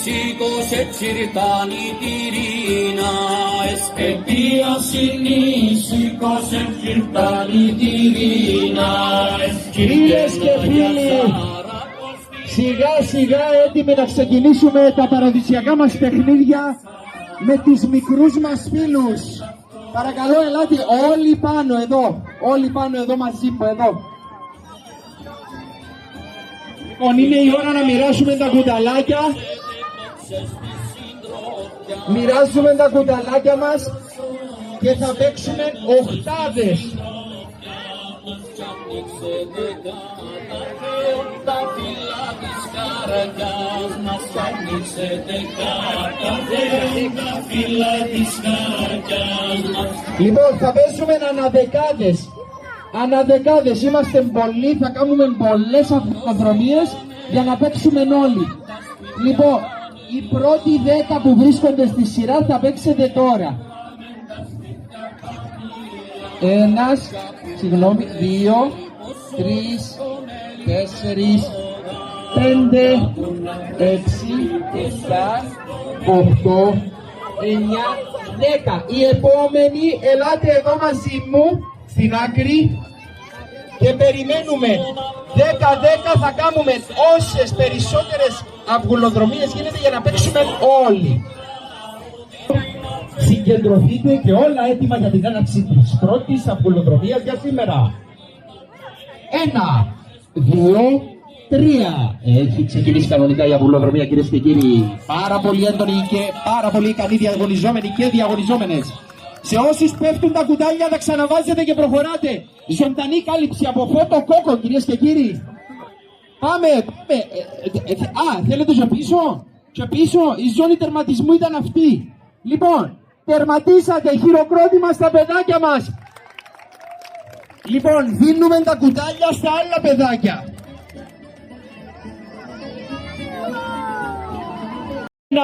σήκωσε τσιρτάνι τη ρίνα. Σήκωσε τσιρτάνι τη ρίνα. Κυρίες και φίλοι, σιγά σιγά έτοιμοι να ξεκινήσουμε τα παραδοσιακά μας παιχνίδια με τις μικρούς μας φίλους. Παρακαλώ ελάτε όλοι πάνω εδώ, μαζί μου εδώ. Λοιπόν, είναι η ώρα να μοιράσουμε τα κουταλάκια. Μοιράζουμε τα κουταλάκια μας και θα παίξουμε οχτάδες. Λοιπόν, θα παίζουμε αναδεκάδες, είμαστε πολλοί, θα κάνουμε πολλές αυτοδρομίες για να παίξουμε όλοι. Λοιπόν, οι πρώτοι 10 που βρίσκονται στη σειρά θα παίξετε τώρα. 1, 2, 3, 4, 5, 6, 7, 8, 9, 10. Οι επόμενοι ελάτε εδώ μαζί μου στην άκρη και περιμένουμε. 10-10 θα κάνουμε όσες περισσότερες αυγουλοδρομίες γίνεται για να παίξουμε όλοι. Συγκεντρωθείτε και όλα έτοιμα για την έναρξη της πρώτης αυγουλοδρομίας για σήμερα. 1, 2, 3. Έχει ξεκινήσει κανονικά η αυγουλοδρομία, κυρίες και κύριοι. Πάρα πολύ έντονοι και πάρα πολύ ικανοί διαγωνιζόμενοι και διαγωνιζόμενες. Σε όσους πέφτουν τα κουτάλια θα ξαναβάζετε και προχωράτε. Ζωντανή κάλυψη από φώτο κόκο, κυρίες και κύριοι. Πάμε. Θέλετε και πίσω. Και πίσω η ζώνη τερματισμού ήταν αυτή. Λοιπόν, τερματίσατε, χειροκρότημα στα παιδάκια μας. Λοιπόν, δίνουμε τα κουτάλια στα άλλα παιδάκια. 1,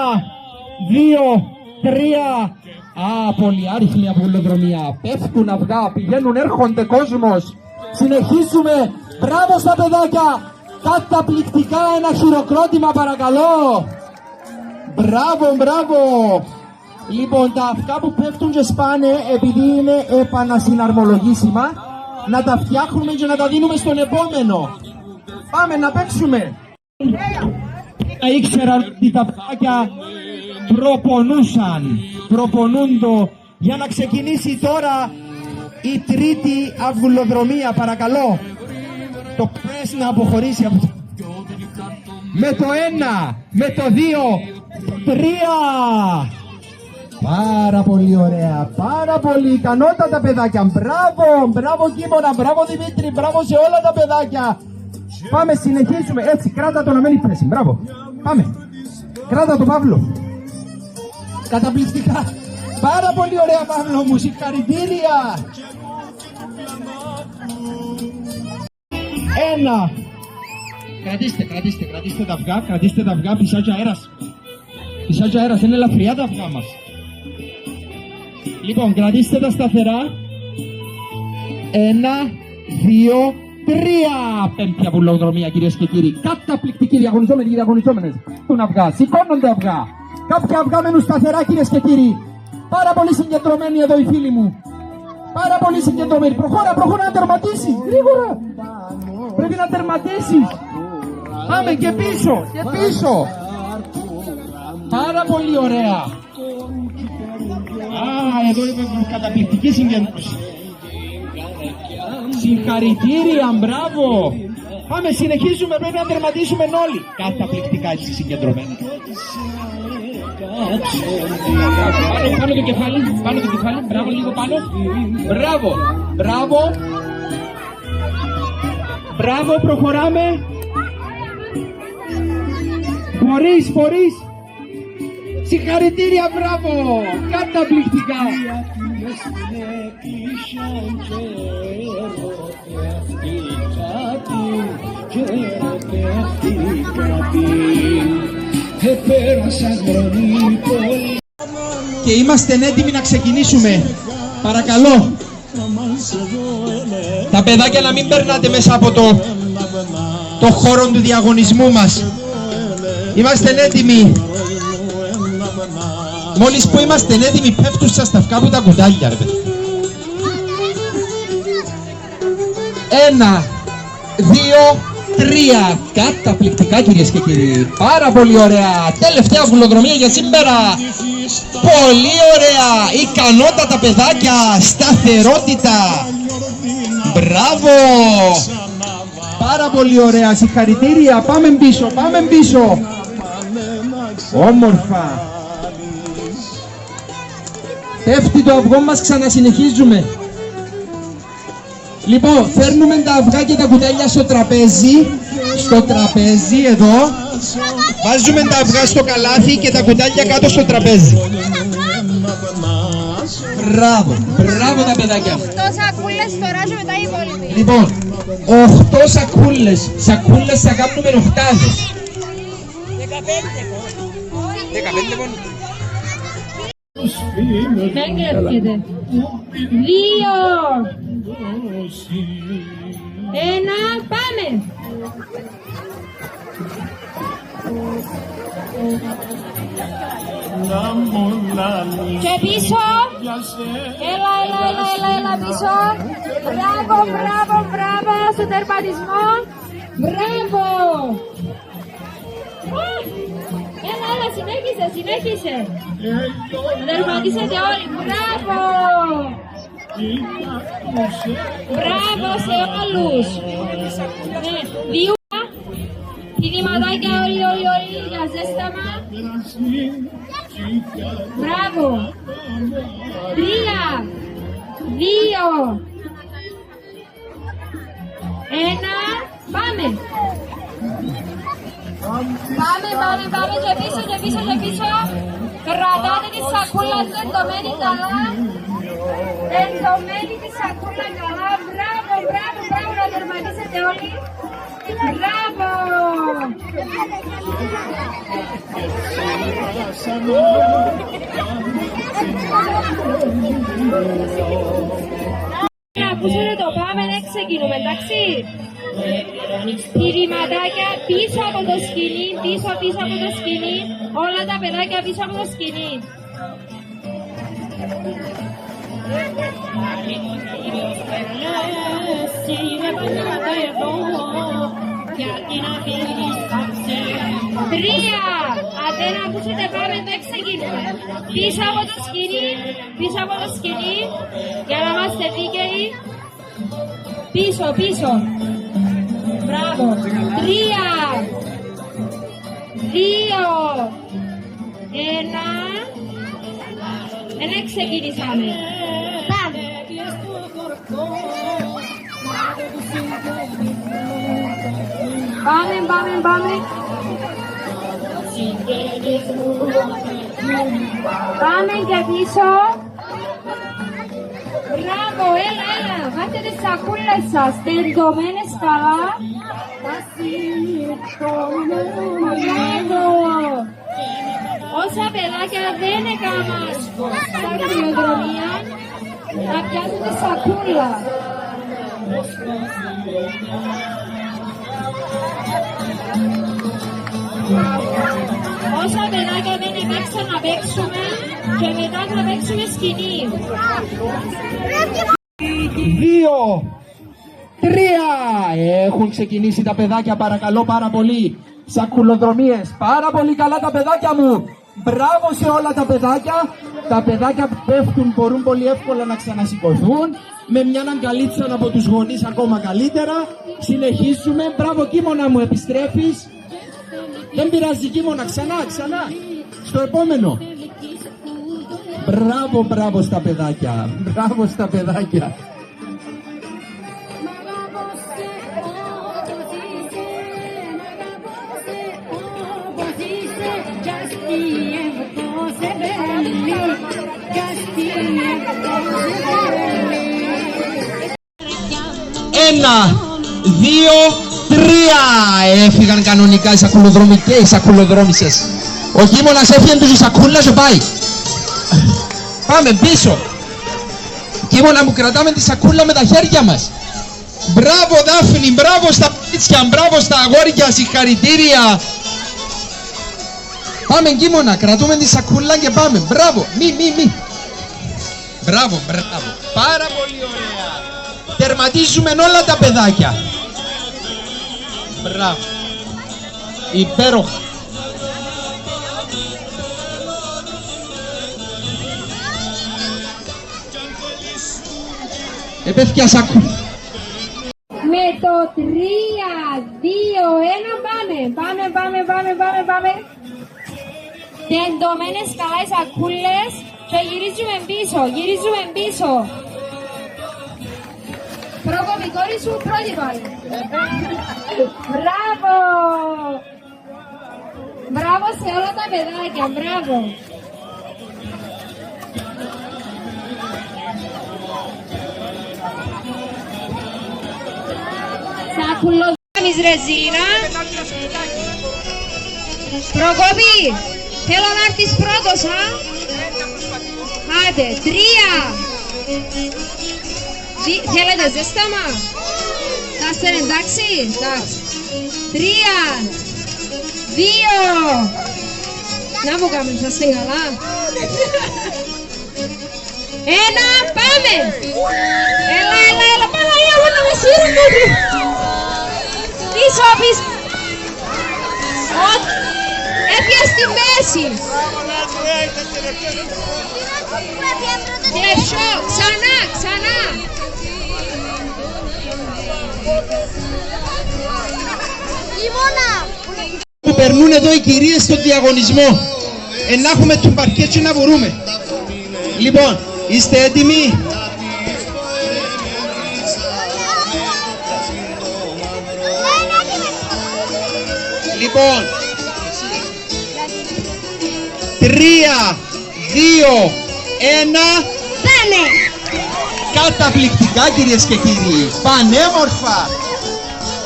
2, 3. Πολυάριθμη αυγουλοδρομία. Πέφτουν αυγά, πηγαίνουν, έρχονται κόσμος. Συνεχίζουμε. Μπράβο στα παιδάκια. Καταπληκτικά, ένα χειροκρότημα παρακαλώ. Μπράβο. Λοιπόν, τα αυγά που πέφτουν και σπάνε, επειδή είναι επανασυναρμολογήσιμα, να τα φτιάχνουμε και να τα δίνουμε στον επόμενο. Πάμε να παίξουμε. Ήξεραν ότι τα αυγάκια προπονούντο για να ξεκινήσει τώρα η τρίτη αυγουλοδρομία. Παρακαλώ το πρες να αποχωρήσει από το... με το 1, με το 2, 3. Πάρα πολύ ωραία, πάρα πολύ ικανότατα παιδάκια. Μπράβο Κίμωνα, μπράβο Δημήτρη, μπράβο σε όλα τα παιδάκια. Πάμε, συνεχίσουμε. Έτσι, κράτα το να μένει πρέση. Μπράβο, πάμε. Κράτα το Παύλο. Καταπληκτικά. Πάρα πολύ ωραία Παύλο μου, συγχαρητήρια. 1. Κρατήστε τα αυγά, φυσάκι αέρας, είναι ελαφριά τα αυγά μας. Λοιπόν, κρατήστε τα σταθερά. 1, 2, 3. Πέμπτη αυγουλοδρομία, κυρίες και κύριοι. Καταπληκτική, διαγωνιζόμενοι και διαγωνιζόμενες. Τον αυγά, σηκώνονται αυγά. Κάποια αυγά μένουν σταθερά, κυρίες και κύριοι. Πάρα πολύ συγκεντρωμένοι εδώ οι φίλοι μου. Πάρα πολύ συγκεντρωμένοι. Προχώρα να τερματίσεις. Γρήγορα. Πρέπει να τερματίσεις. Πάμε και πίσω. Πάρα πολύ ωραία. Εδώ είναι καταπληκτική συγκέντρωση. Συγχαρητήρια, μπράβο. Πάμε, συνεχίζουμε, πρέπει να τερματίσουμε όλοι. Καταπληκτικά έτσι συγκεντρωμένοι. Πάνω το κεφάλι, μπράβο, λίγο πάνω. Μπράβο, προχωράμε. Φορείς. Συγχαρητήρια, μπράβο. Καταπληκτικά. Και είμαστε έτοιμοι να ξεκινήσουμε. Παρακαλώ. Τα παιδάκια να μην περνάτε μέσα από το χώρο του διαγωνισμού μας. Είμαστε έτοιμοι. Μόλις που είμαστε έτοιμοι πέφτουν σας τα αυκά από τα κουτάλια ρε παιδιά. 1, 2, 3. Καταπληκτικά κυρίες και κύριοι. Πάρα πολύ ωραία. Τελευταία βουλοδρομία για σήμερα. Πολύ ωραία. Ικανότατα παιδάκια. Σταθερότητα. Μπράβο. Πάρα πολύ ωραία. Συγχαρητήρια. Πάμε πίσω. Πάμε πίσω. Όμορφα. Πέφτει το αυγό μας. Ξανασυνεχίζουμε. Λοιπόν, φέρνουμε τα αυγά και τα κουτάλια στο τραπέζι. Στο τραπέζι εδώ. Βάζουμε τα αυγά στο καλάθι και τα κουτάλια κάτω στο τραπέζι. Μπράβο, μπράβο τα παιδάκια. 8 σακούλες τώρα και μετά οι υπόλοιποι. Λοιπόν, 8 σακούλες. Σακούλες θα κάνουμε οχτάδες. 15 πόνοι. Δεν κλέφτεται. 2. 1, πάμε! Και πίσω! Έλα πίσω! Μπράβο! Στο τερματισμό! Μπράβο! Έλα, συνέχισε! Τερματίσετε όλοι! Μπράβο! Μπράβο σε όλους! Δύο κινηματάκια όλοι για ζέσταμα. Μπράβο! 3, 2, 1, πάμε! Πάμε και πίσω! Κρατάτε τη σακούλα ενδομένη καλά! Ενδομένη τη σακούλα καλά! Μπράβο! Να τερματίσετε όλοι! Μπράβο! Να ακούσετε το πάμε, ναι, ξεκινούμε, εντάξει. Κηρυματάκια πίσω από το σκηνή, πίσω από το σκηνή, όλα τα παιδάκια πίσω από το σκηνή. Τρία! Αν δεν ακούσετε πάμε, δεν ξεκινούμε. Πίσω από το σκηνή, για να είμαστε δίκαιοι. Πίσω. Μπράβο. 3, 2, 1. Δεν ξεκινήσαμε. Πάμε. Πάμε. Πάμε και πίσω. Μπράβο, έλα. Βάτε τις σακούλες σας, τεντωμένες καλά. Μπράβο. Όσα παιδάκια δεν έκαναν σταυριοδρομία, να πιάσουν τη σακούλα. Όσα παιδάκια δεν έπαιξαν να παίξουμε και μετά θα παίξουμε σκηνή. 2, 3. Έχουν ξεκινήσει τα παιδάκια, παρακαλώ πάρα πολύ. Σακουλοδρομίες, πάρα πολύ καλά τα παιδάκια μου. Μπράβο σε όλα τα παιδάκια. Τα παιδάκια που πέφτουν μπορούν πολύ εύκολα να ξανασηκωθούν. Με μια αγκαλίτσα από τους γονείς ακόμα καλύτερα. Συνεχίζουμε. Μπράβο Κίμωνα μου, επιστρέφεις. Δεν πειράζει Κίμωνα, ξανά. Στο επόμενο. Μπράβο στα παιδάκια. Ένα, 2, 3. Έφυγαν κανονικά οι σακουλοδρομικές, οι σακουλοδρόμησες. Ο Κίμωνας έφυγε τους η σακούλα και πάει. Πάμε πίσω. Κίμωνα μου, κρατάμε τη σακούλα με τα χέρια μας. Μπράβο Δάφνη, μπράβο στα πίτσια, μπράβο στα αγόρια, συγχαρητήρια. Πάμε Κίμωνα, κρατούμε τη σακούλα και πάμε. Μπράβο, μη. Μπράβο. Πάρα πολύ ωραία. Τερματίζουμε όλα τα παιδάκια. Μπράβο. Υπέροχα. Παιδιά σακούλα. Με το 3, 2, 1 πάμε. Τεντωμένες καλά οι σακούλες και γυρίζουμε πίσω. Πρόκοπη, κόρη σου πρώτη πάλι. Μπράβο σε όλα τα παιδάκια, μπράβο. Σακουλοδάμις ρε Ζήνα. Προκόπη, θέλω να έρθεις πρώτος, Άντε, 3. Θέλετε ζέσταμα. Θα είστε εντάξει. 3, 2. Να μου κάνουμε, θα είστε καλά. 1, πάμε. Έλα, Παναγία μου να με σύρουν. Πίσω. Έπιες στη μέση. Κλεψό, ξανά. Που περνούν εδώ οι κυρίες στον διαγωνισμό. Να έχουμε του παρκέ και να μπορούμε. Λοιπόν, είστε έτοιμοι? Λοιπόν, 3, 2, 1. Πάμε! Καταπληκτικά κυρίες και κύριοι. Πανέμορφα.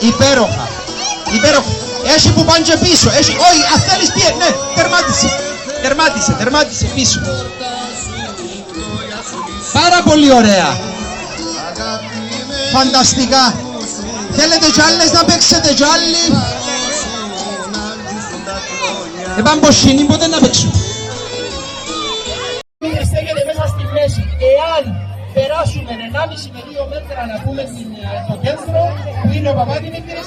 Υπέροχα. Έχει που πάνε και πίσω. Όχι, αν θέλεις πιέ. Ναι, τερμάτισε πίσω. Πάρα πολύ ωραία. Φανταστικά. Θέλετε κι άλλες να παίξετε κι άλλοι? Επάμε πως είναι ποτέ να παίξουν. Μην στέκεται μέσα στη μέση. Εάν περάσουμε 1,5 με 2 μέτρα να πούμε στο κέντρο που είναι ο Παπαδημήτρης,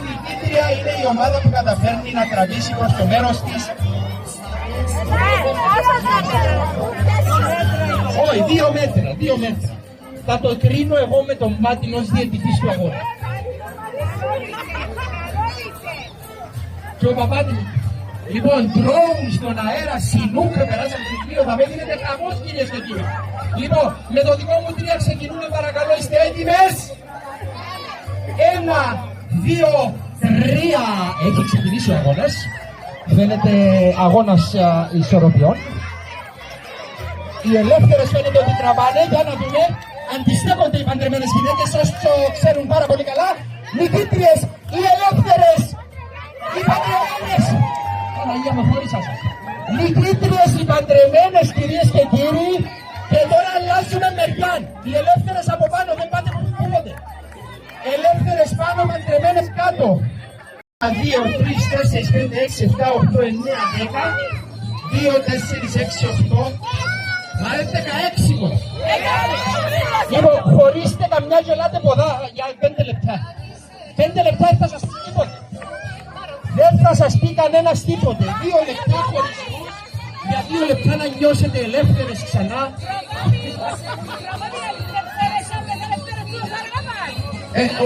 η νικήτρια είναι η ομάδα που καταφέρνει να τραβήσει προς το μέρος της. Όχι, 2 μέτρα. Θα το κρίνω εγώ με τον μάτι ως διαιτητής του αγώνα. Και ο Παπαδημήτρης. Λοιπόν, τρόμου στον αέρα, συνούχα, περάσαμε στο πλοίο, θα με δίνετε χαμός κυρίες και κύριοι. Λοιπόν, με το δικό μου 3 ξεκινούμε, παρακαλώ, είστε έτοιμες? 1, 2, 3. Έχει ξεκινήσει ο αγώνας. Φαίνεται αγώνας ισορροπιών. Οι ελεύθερες φαίνεται ότι τραβάνε, για να δούμε. Αντιστέκονται οι παντρεμένες γυναίκες, όσο ξέρουν πάρα πολύ καλά. Νικήτριες, οι ελεύθερες, οι παντρεμένες. Παναγία με χωρίσα σας. Νικήτριες οι παντρεμένες κυρίες και κύριοι. Και τώρα αλλάζουμε μεριά. Οι ελεύθερες από πάνω δεν πάτε που πούγονται. Ελεύθερες πάνω, παντρεμένες κάτω. 2, 3, 4, 5, 6, 7, 8, 9, 10. 2, 4, 6, 8. Να είναι 16 πως. Λοιπόν, χωρίστε καμιά και ελάτε ποδά για 5 λεπτά. 5 λεπτά θα σας πει τίποτε. Δεν θα σας πει κανένας τίποτε. 2 λεπτά χωρισμούς, για 2 λεπτά να νιώσετε ελεύθερες ξανά.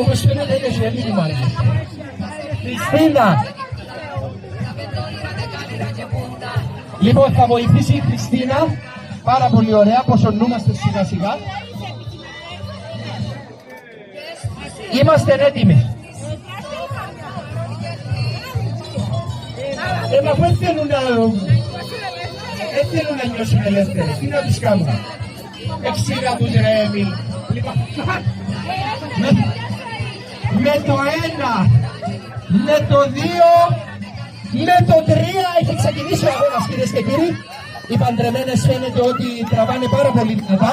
Όπως φαίνεται είναι ζωή μήνυμα. Χριστίνα. Λοιπόν, θα βοηθήσει η Χριστίνα. Πάρα πολύ ωραία, ποσονούμαστε σιγά σιγά. Είμαστε έτοιμοι. Μα δεν θέλουν να νιώσουν ελεύθερες. Τι να τους κάνουμε? Εξήγα τους ρε Εμίλ. Με το 1, με το 2, με το 3 έχει ξεκινήσει ο αγώνας κυρίες και κύριοι. Οι παντρεμένες φαίνεται ότι τραβάνε πάρα πολύ δυνατά.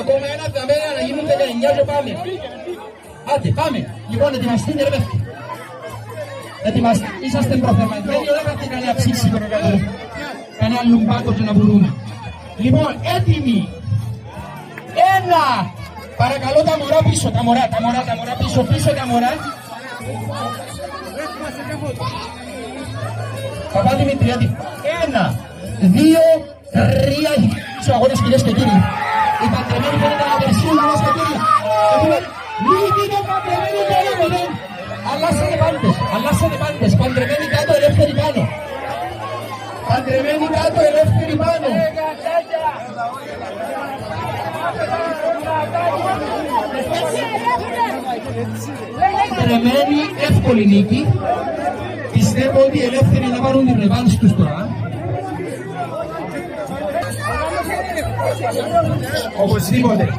ακόμα ένα δαμένα να γίνουν 19 και πάμε. Άντε, πάμε. Λοιπόν, ετοιμαστείτε ρε παιδιά. Είσαστε προθερματημένοι, όλα θα κανένα ψήξη τώρα κάτω. Κανένα λουμπάκο και να βουρούμε. Λοιπόν, έτοιμοι. Ένα. Παρακαλώ τα μωρά πίσω, τα μωρά πίσω, τα μωρά. Παπά Δημητριάτη. 1, 2, 3. Στους αγώνες κυρίες και κύριοι. Οι παντρεμένοι φαίνεται να περισσούν κυρίες και κύριοι. Λίγοι είναι παντρεμένοι τώρα. Αλλάσσετε πάντες. Παντρεμένοι κάτω, ελεύθεροι πάνω. Παντρεμένοι κάτω, ελεύθεροι πάνω. Παντρεμένοι, εύκολη νίκη. Πιστεύω ότι οι ελεύθεροι να πάρουν την ρεβάνση τους τώρα. Οπωσδήποτε.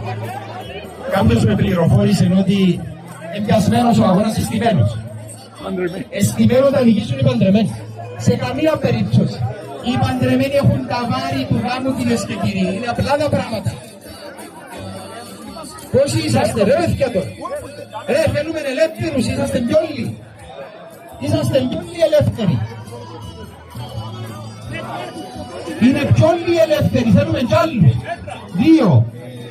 Κάποιος με πληροφόρησε ότι εμπιασμένος ο αγώνας εστιμένος. Εστιμένο θα νικήσουν οι παντρεμένοι. Σε καμία περίπτωση. Οι παντρεμένοι έχουν τα βάρη του γάμου, κυρίες και κύριοι. Είναι απλά τα πράγματα. Πόσοι είσαστε ρε παιδιά τώρα. Ρε θέλουμε ελεύθερους, είσαστε κι όλοι. Είσαστε κι όλοι ελεύθεροι. Είναι κι όλοι ελεύθεροι, θέλουμε κι άλλους. 2,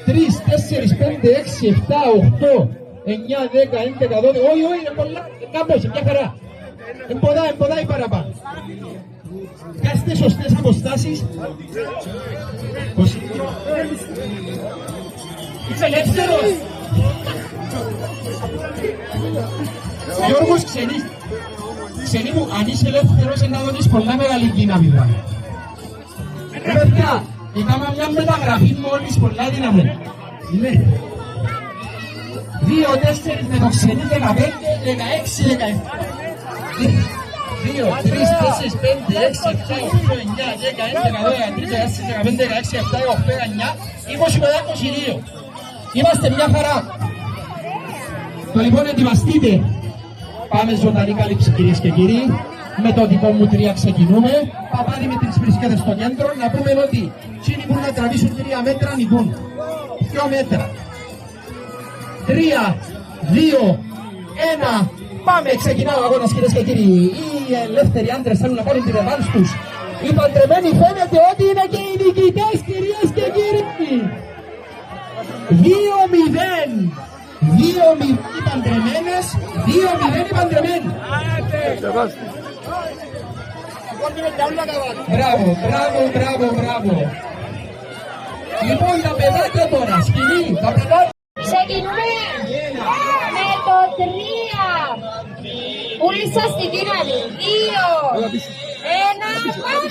3, 4, 5, 6, 7, 8, 9, 10, 11, 12, όχι, είναι πολλά, κάπως, μια χαρά. Εμποδά ή παραπάνω. Κάστε σωστές αποστάσεις. Είσαι ελεύθερος. Γιώργος, ξενή μου, αν είσαι ελεύθερος να δώσεις πολλά μεγάλη δύναμη. Ρε παιδιά, είχαμε μια μεταγραφή μόλις πολλά δύναμη. Ναι. 2, 4, με το ξενή, 15, 16, 17. 2, 3, 4, 5, 6, 7, 8, 9, 10, 11, 12, 13, 15, 16, 17, 18, 19, 20, 22. Είμαστε μια χαρά. Το λοιπόν ετοιμαστείτε. Πάμε ζωντανή κάλυψη κυρίες και κύριοι. Με το δικό μου 3 ξεκινούμε. Παπά Δημητρής βρίσκεται στο κέντρο. Να πούμε ότι εκείνοι που να τραβήσουν 3 μέτρα νικούν. 2 μέτρα. 3, 2, 1. Πάμε, ξεκινάω ο αγώνας κυρίες και κύριοι. Οι ελεύθεροι άντρες θέλουν να πάρουν τη ρεβάνς τους. Οι παντρεμένοι φαίνεται ότι είναι και οι νικητές κυρίες και κύριοι. 2-0. 2-0 οι παντρεμένες, 2-0 οι παντρεμένοι. Μπράβο. Λοιπόν, τα παιδάκια τώρα, σκηνή, τα παιδάκια. Ξεκινούμε με το 3. Όλοι σας στη δύναμη. 2, 1, πάμε.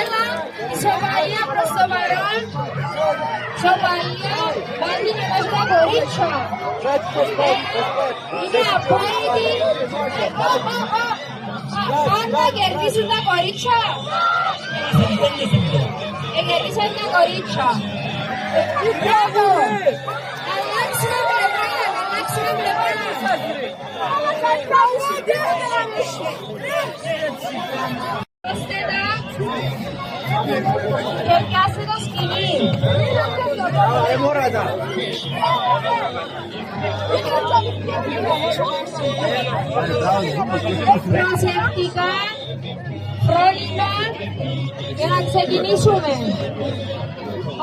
Έλα, ισοπαλία προς το παρόν. Ισοπαλία, πάλι με τα κορίτσια. Είναι απόλυτη. Αν θα κερδίσουν τα κορίτσια. Κερδίσαν τα κορίτσια. Μπράβο. Αλλάξουμε πλευρά. Και πιάσε το σκηνή. Προσεκτικά, πρόληπτα, για να ξεκινήσουμε.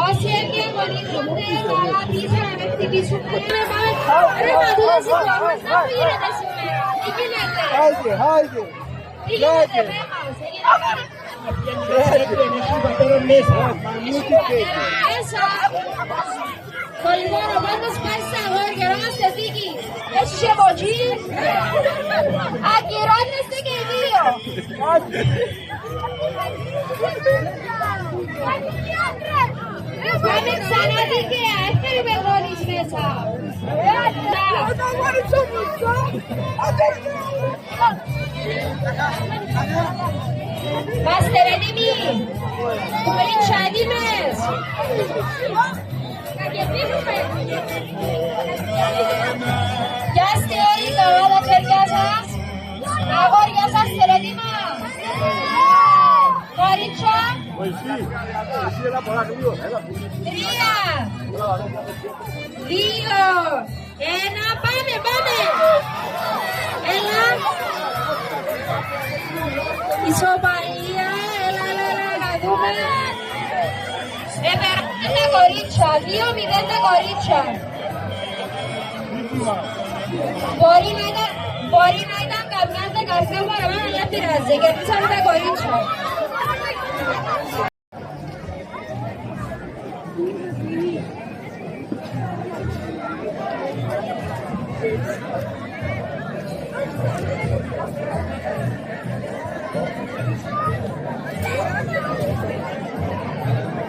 Όσοι ενδιαγωνίζονται, καλά πίσω να με χτυπήσουν. Ρε μαντούδες οι κόμμες, να που γίνεται σήμερα. Τι γίνεται. Τι γίνεται ρε μας, Μέσα. Λοιπόν, ο πάντως πάει στα αγόρια, να είμαστε δίκοι. Έχει και ποτζί. Ακυρώνεστε και οι δύο. Πάμε ξανά δικαία, έφερε πεδόνις μέσα. Είμαστε έτοιμοι. Κορίτσια έτοιμες. Πιάστε όλοι καλά τα χέρια σας. Αγόρια σας είστε έτοιμα. Κορίτσια. 3, 2, 1, πάμε, πάμε. Έλα. Ισοπαλία, έλα, να δούμε. Περάσαν τα κορίτσια, 2-0 τα κορίτσια. Μπορεί να ήταν καμιά δεκαριά παραπάνω, αλλά πειράζει, κερδίσαν τα κορίτσια.